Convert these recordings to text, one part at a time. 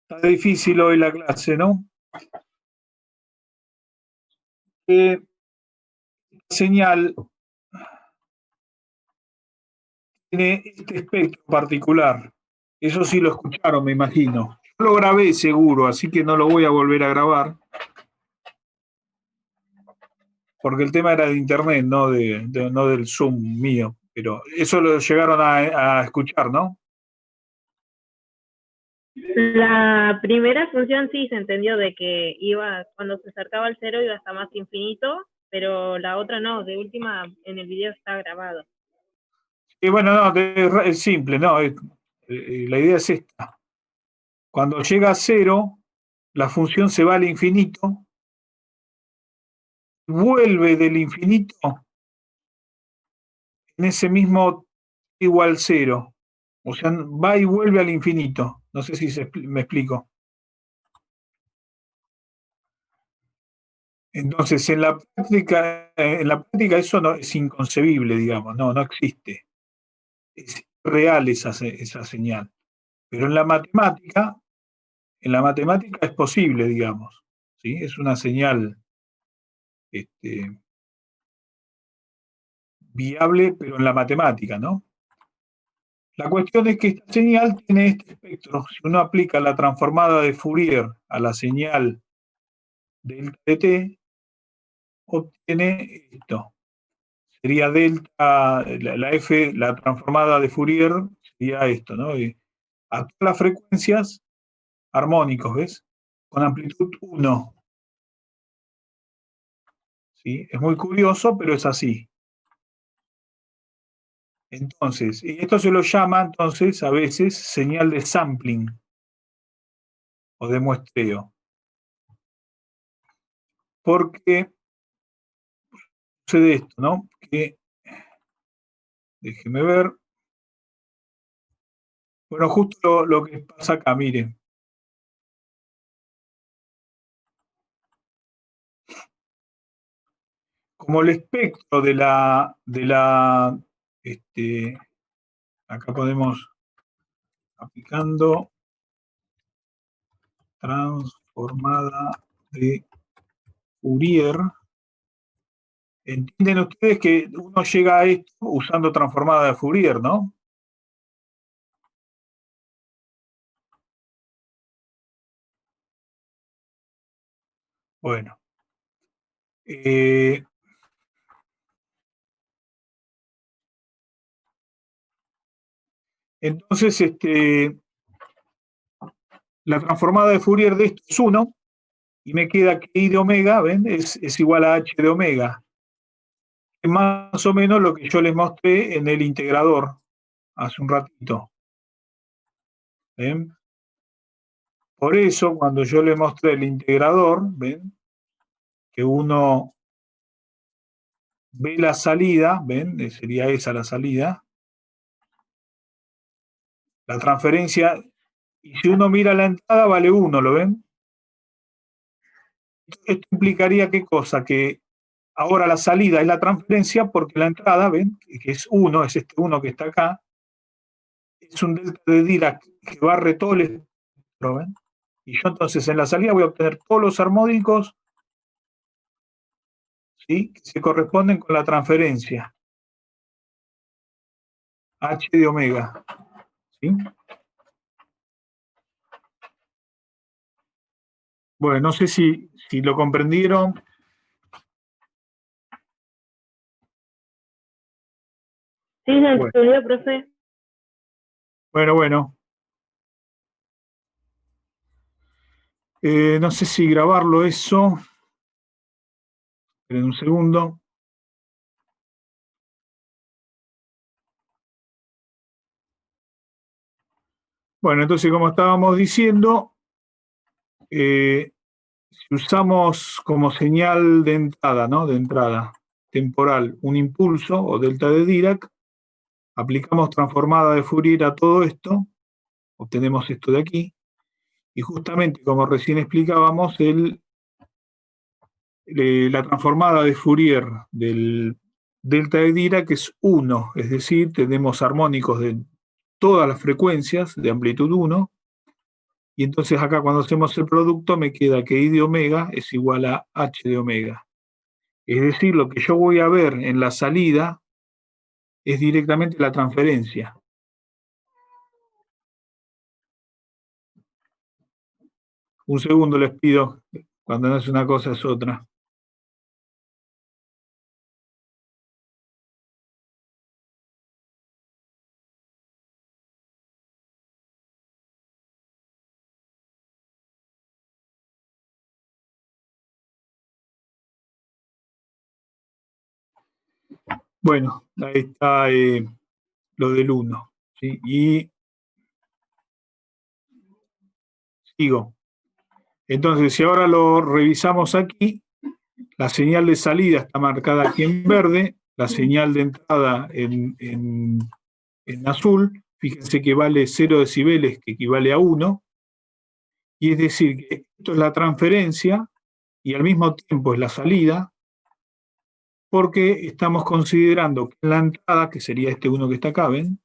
Está difícil hoy la clase, ¿no? La señal tiene este espectro particular. Eso sí lo escucharon, me imagino. Yo lo grabé seguro, así que no lo voy a volver a grabar. Porque el tema era de internet, no del Zoom mío. Pero eso lo llegaron a escuchar, ¿no? La primera función sí se entendió de que iba, cuando se acercaba al cero iba hasta más infinito, pero la otra no, de última en el video está grabado. Y bueno, no, es simple, ¿no? La idea es esta. Cuando llega a cero, la función se va al infinito, vuelve del infinito en ese mismo igual cero. O sea, va y vuelve al infinito. No sé si me explico. Entonces, en la práctica eso no es inconcebible, digamos, no existe. Es real esa señal. Pero en la matemática es posible, digamos. ¿Sí? Es una señal viable, pero en la matemática, ¿no? La cuestión es que esta señal tiene este espectro. Si uno aplica la transformada de Fourier a la señal delta de t, obtiene esto. Sería delta, la f, la transformada de Fourier sería esto, ¿no? A todas las frecuencias armónicos, ¿ves? Con amplitud 1. ¿Sí? Es muy curioso, pero es así. Entonces, y esto se lo llama entonces a veces señal de sampling o de muestreo. Porque sucede esto, ¿no? Que, déjeme ver. Bueno, justo lo que pasa acá, miren. Como el espectro acá podemos, aplicando transformada de Fourier. ¿Entienden ustedes que uno llega a esto usando transformada de Fourier, no? Bueno. Entonces, la transformada de Fourier de esto es 1, y me queda que I de omega, ¿ven? Es igual a H de omega. Es más o menos lo que yo les mostré en el integrador hace un ratito. ¿Ven? Por eso, cuando yo les mostré el integrador, ¿ven? Que uno ve la salida, ¿ven? Sería esa la salida. La transferencia, y si uno mira la entrada, vale 1, ¿lo ven? Esto implicaría qué cosa, que ahora la salida es la transferencia porque la entrada, ¿ven? Que es 1, es este 1 que está acá, es un delta de Dirac que barre todo el espectro, ¿ven? Y yo entonces en la salida voy a obtener todos los armónicos, ¿sí? Que se corresponden con la transferencia H de omega, ¿sí? Bueno, no sé si lo comprendieron. Sí, se entendió, profe. Bueno. No sé si grabarlo eso. Esperen un segundo. Bueno, entonces como estábamos diciendo, si usamos como señal de entrada, ¿no? De entrada temporal un impulso o delta de Dirac, aplicamos transformada de Fourier a todo esto, obtenemos esto de aquí, y justamente como recién explicábamos, la transformada de Fourier del delta de Dirac es 1, es decir, tenemos armónicos de todas las frecuencias de amplitud 1, Y entonces acá cuando hacemos el producto me queda que I de omega es igual a H de omega. Es decir, lo que yo voy a ver en la salida es directamente la transferencia. Un segundo les pido, cuando no es una cosa es otra. Bueno, ahí está lo del 1. ¿Sí? Y sigo. Entonces, si ahora lo revisamos aquí, la señal de salida está marcada aquí en verde, la señal de entrada en azul, fíjense que vale 0 decibeles, que equivale a 1, y es decir, que esto es la transferencia y al mismo tiempo es la salida, porque estamos considerando que en la entrada, que sería este 1 que está acá, ¿ven?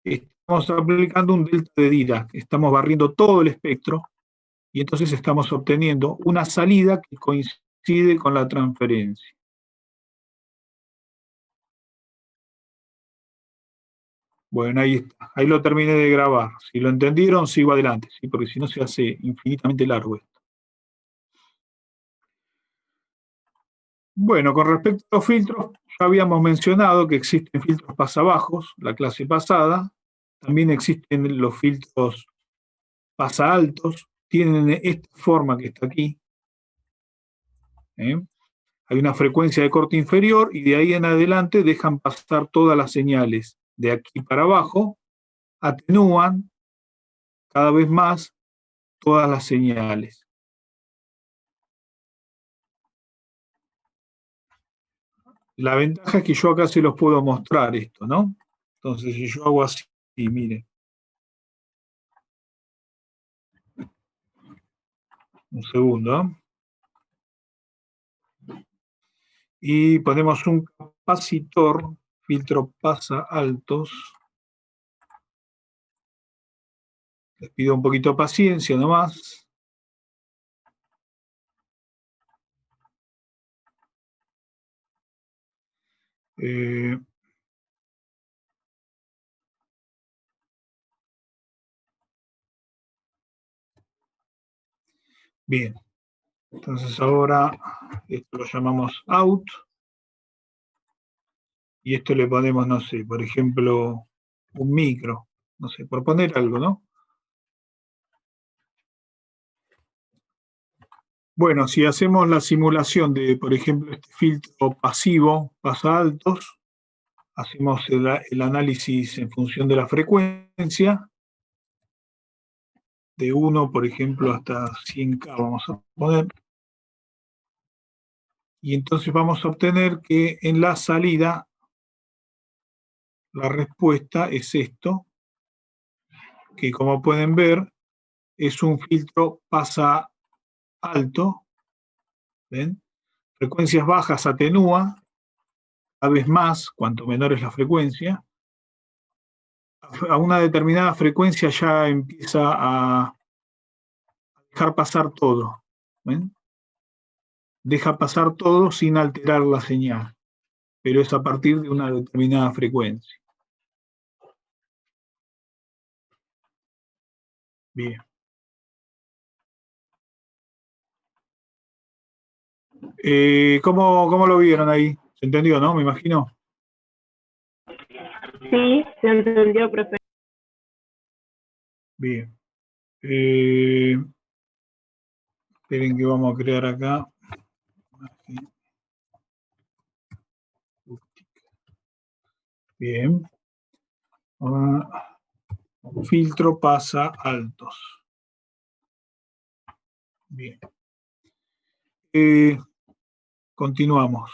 Estamos aplicando un delta de Dirac, estamos barriendo todo el espectro, y entonces estamos obteniendo una salida que coincide con la transferencia. Bueno, ahí está, ahí lo terminé de grabar. Si lo entendieron, sigo adelante, ¿sí? Porque si no se hace infinitamente largo esto. Bueno, con respecto a los filtros, ya habíamos mencionado que existen filtros pasabajos, la clase pasada, también existen los filtros pasaaltos, tienen esta forma que está aquí. Hay una frecuencia de corte inferior y de ahí en adelante dejan pasar todas las señales. De aquí para abajo, atenúan cada vez más todas las señales. La ventaja es que yo acá se los puedo mostrar esto, ¿no? Entonces, si yo hago así, mire. Un segundo. Y ponemos un capacitor, filtro pasa altos. Les pido un poquito de paciencia nomás. Bien, entonces ahora esto lo llamamos out. Y esto le ponemos, no sé, por ejemplo, un micro. No sé, por poner algo, ¿no? Bueno, si hacemos la simulación de, por ejemplo, este filtro pasivo, pasa altos, hacemos el análisis en función de la frecuencia, de 1, por ejemplo, hasta 100K vamos a poner. Y entonces vamos a obtener que en la salida la respuesta es esto, que como pueden ver es un filtro pasa alto, ¿ven? Frecuencias bajas atenúa, cada vez más, cuanto menor es la frecuencia. A una determinada frecuencia ya empieza a dejar pasar todo. ¿Ven? Deja pasar todo sin alterar la señal, pero es a partir de una determinada frecuencia. Bien. ¿Cómo lo vieron ahí? ¿Se entendió, no? Me imagino. Sí, se entendió, profe. Bien. Esperen que vamos a crear acá. Bien. Filtro pasa altos. Bien. Continuamos.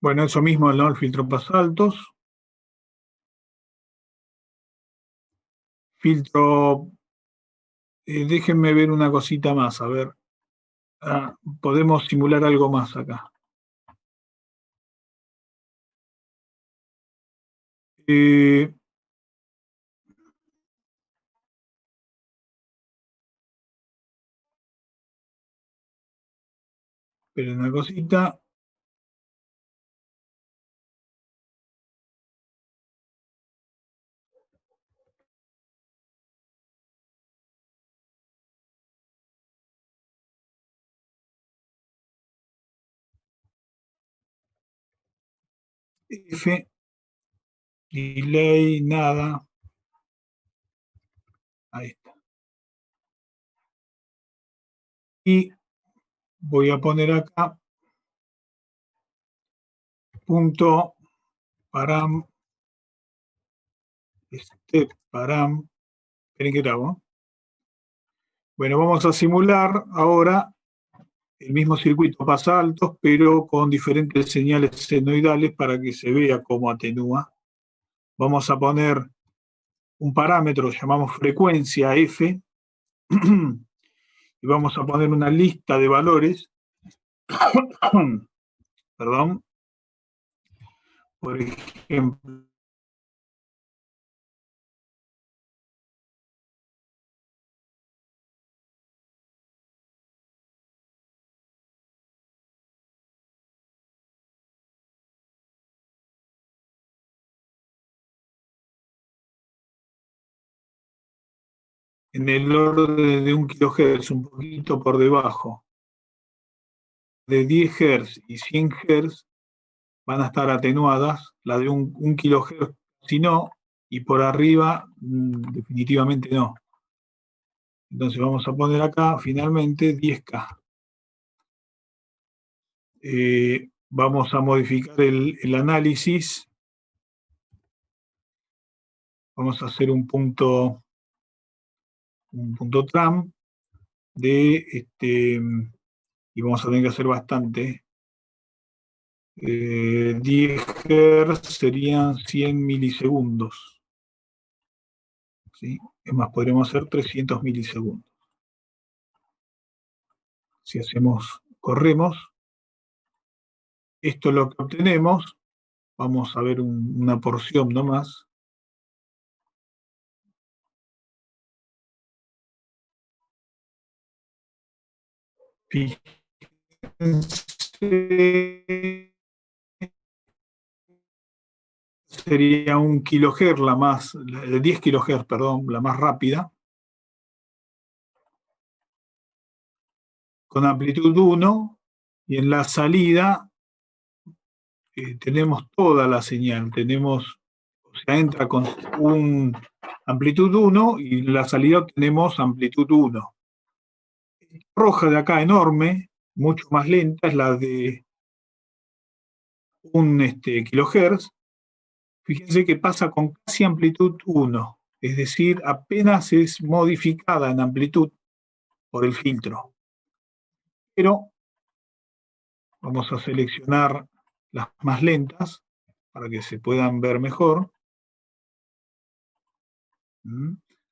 Bueno, eso mismo, ¿no? El filtro pasa altos. Filtro, déjenme ver una cosita más, a ver. Podemos simular algo más acá. Eh, Esperen una cosita. F, delay, nada. Ahí está. Y voy a poner acá punto param, step param. Esperen que grabo. Bueno, vamos a simular ahora el mismo circuito pasa altos, pero con diferentes señales senoidales para que se vea cómo atenúa. Vamos a poner un parámetro, llamamos frecuencia F, y vamos a poner una lista de valores, perdón, por ejemplo, en el orden de 1 kHz, un poquito por debajo de 10 Hz y 100 Hz van a estar atenuadas, la de 1 kHz si no, y por arriba definitivamente no. Entonces vamos a poner acá finalmente 10K. Vamos a modificar el análisis. Vamos a hacer un punto tram de y vamos a tener que hacer bastante. 10 Hz serían 100 milisegundos. ¿Sí? Es más, podríamos hacer 300 milisegundos. Si corremos, esto es lo que obtenemos. Vamos a ver una porción nomás. Fíjense, sería 1 kHz de 10 kHz, perdón, la más rápida, con amplitud 1, y en la salida tenemos toda la señal, o sea, entra con amplitud 1 y en la salida tenemos amplitud 1. Roja de acá enorme, mucho más lenta, es la de 1 kHz. Fíjense que pasa con casi amplitud 1, es decir, apenas es modificada en amplitud por el filtro. Pero vamos a seleccionar las más lentas para que se puedan ver mejor.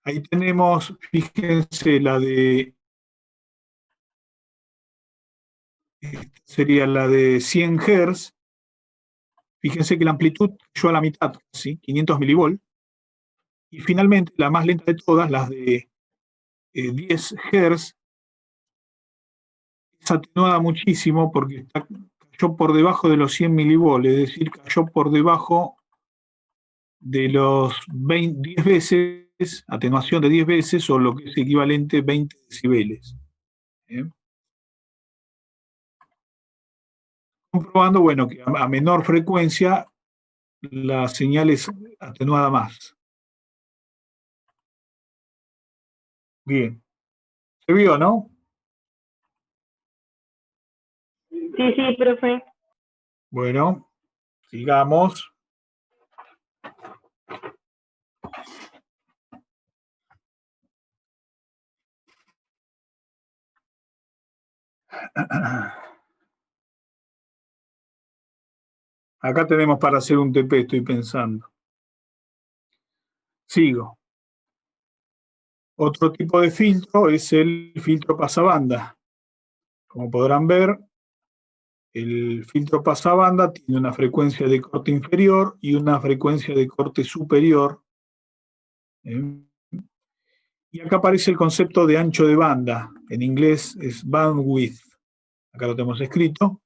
Ahí tenemos, fíjense, sería la de 100 Hz. Fíjense que la amplitud cayó a la mitad, ¿sí? 500 milivolts. Y finalmente, la más lenta de todas, las de 10 Hz, es atenuada muchísimo porque cayó por debajo de los 100 milivolts, es decir, cayó por debajo de los 10 veces, atenuación de 10 veces, o lo que es equivalente a 20 decibeles. Comprobando, bueno, que a menor frecuencia la señal es atenuada más. Bien. ¿Se vio, no? Sí, sí, profe. Bueno, sigamos. Acá tenemos para hacer un TP, estoy pensando. Sigo. Otro tipo de filtro es el filtro pasabanda. Como podrán ver, El filtro pasabanda tiene una frecuencia de corte inferior y una frecuencia de corte superior. Y acá aparece el concepto de ancho de banda. En inglés es bandwidth. Acá lo tenemos escrito.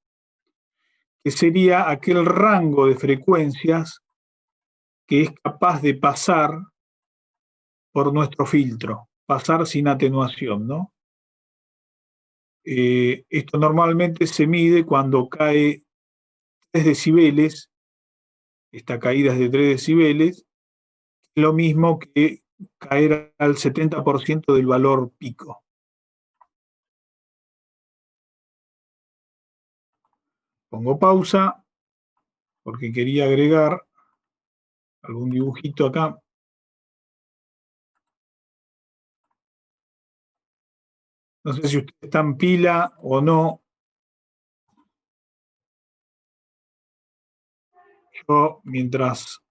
Que sería aquel rango de frecuencias que es capaz de pasar por nuestro filtro. Pasar sin atenuación, ¿no? Esto normalmente se mide cuando cae 3 decibeles, esta caída es de 3 decibeles, lo mismo que caer al 70% del valor pico. Pongo pausa porque quería agregar algún dibujito acá. No sé si usted está en pila o no. Yo, mientras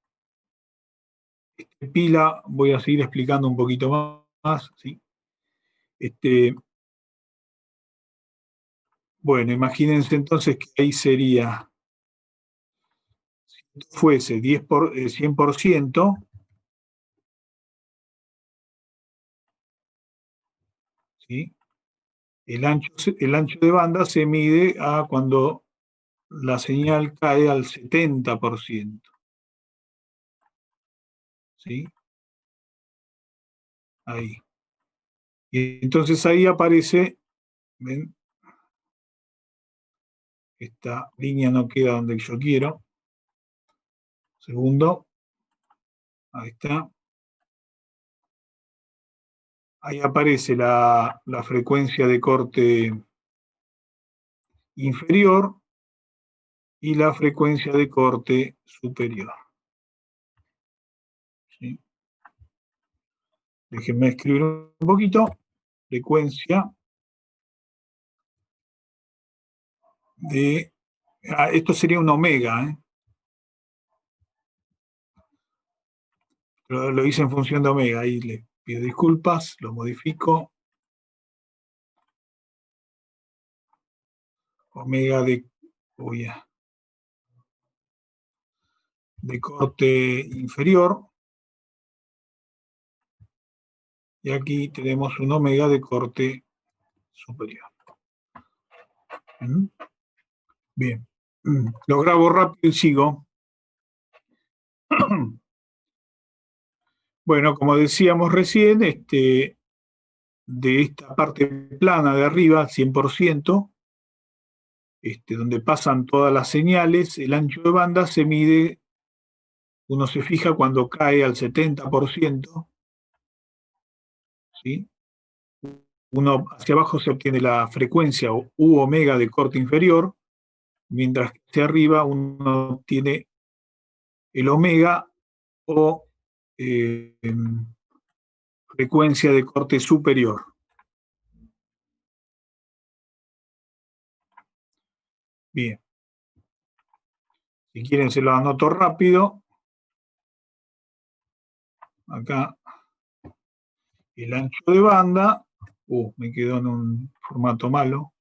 esté pila, voy a seguir explicando un poquito más. ¿Sí? Bueno, imagínense entonces que ahí sería, si fuese 100%, ¿sí? El ancho de banda se mide a cuando la señal cae al 70%. ¿Sí? Ahí. Y entonces ahí aparece, ¿ven? Esta línea no queda donde yo quiero. Segundo. Ahí está. Ahí aparece la frecuencia de corte inferior y la frecuencia de corte superior. ¿Sí? Déjenme escribir un poquito. Frecuencia de... esto sería un omega, ¿eh? Lo hice en función de omega. Ahí le pido disculpas, lo modifico. Omega de corte inferior. Y aquí tenemos un omega de corte superior. Bien. Lo grabo rápido y sigo. Bueno, como decíamos recién, de esta parte plana de arriba, 100%, donde pasan todas las señales, el ancho de banda se mide, uno se fija cuando cae al 70%, ¿sí? Uno hacia abajo se obtiene la frecuencia U omega de corte inferior, mientras que hacia arriba uno obtiene el omega o frecuencia de corte superior. Bien. Si quieren se lo anoto rápido. Acá el ancho de banda. Me quedó en un formato malo.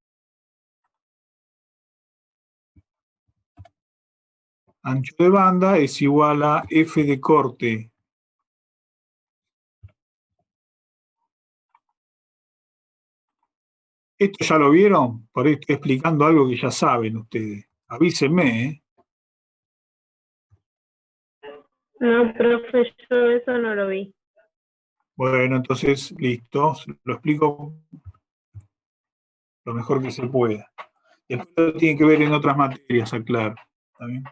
Ancho de banda es igual a F de corte. ¿Esto ya lo vieron? Por ahí estoy explicando algo que ya saben ustedes. Avísenme, ¿eh? No, profe, yo eso no lo vi. Bueno, entonces, listo. Lo explico lo mejor que se pueda. Después lo tiene que ver en otras materias, aclaro. ¿Está bien?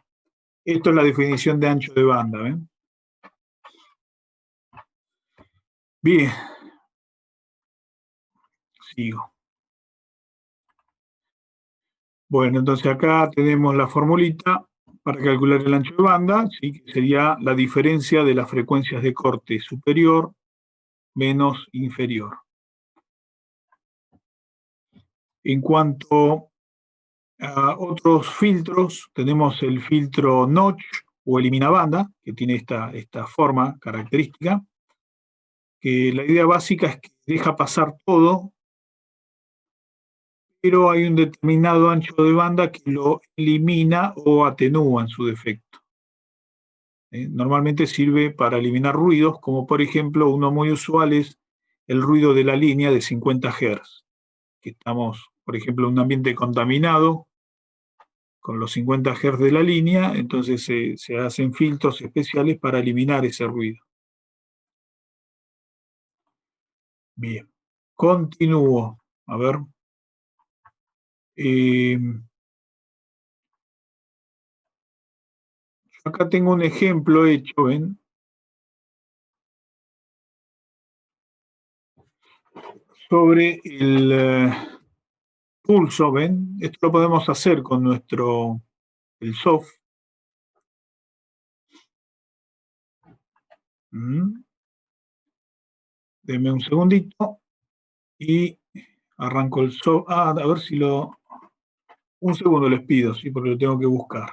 Esto es la definición de ancho de banda, ¿ven? Bien. Sigo. Bueno, entonces acá tenemos la formulita para calcular el ancho de banda, ¿sí? Que sería la diferencia de las frecuencias de corte superior menos inferior. En cuanto a otros filtros, tenemos el filtro notch o eliminabanda, que tiene esta forma característica, que la idea básica es que deja pasar todo, pero hay un determinado ancho de banda que lo elimina o atenúa en su defecto. Normalmente sirve para eliminar ruidos, como por ejemplo uno muy usual es el ruido de la línea de 50 Hz, que estamos, por ejemplo, en un ambiente contaminado con los 50 Hz de la línea, entonces se hacen filtros especiales para eliminar ese ruido. Bien, continúo. A ver. Acá tengo un ejemplo hecho, ¿ven? Sobre el pulso, ¿ven? Esto lo podemos hacer con el soft. Denme un segundito y arranco el soft. A ver si lo... Un segundo les pido, sí, porque lo tengo que buscar.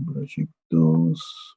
Proyectos...